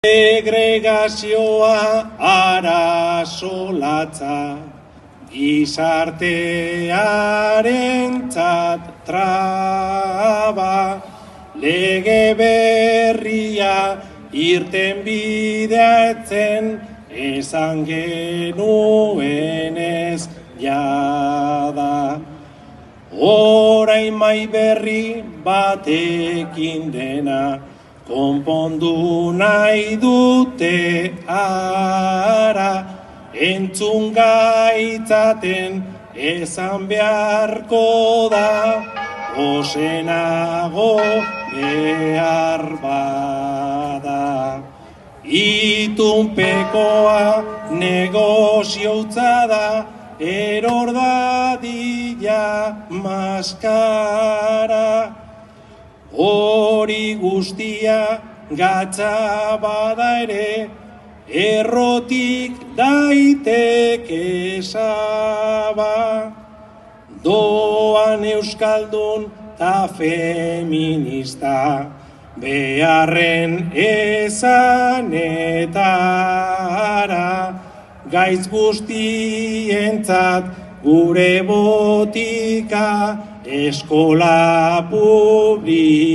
Segregazioa arazo latza, gizartearentzat traba, lege berria irten bideatzen, esan genuenez jada. Orain mai berri batekin dena, konpondu nahi dute ara, entzun gaitzaten esan beharko da, osenago behar bada. Itunpekoa negozioutza da, eror dadila maskara. Hori guztia gatza bada ere, errotik daiteke saba. Doan euskaldun ta feminista, beharren esanetara, gaitz guztientzat gure botika, eskola publikoa.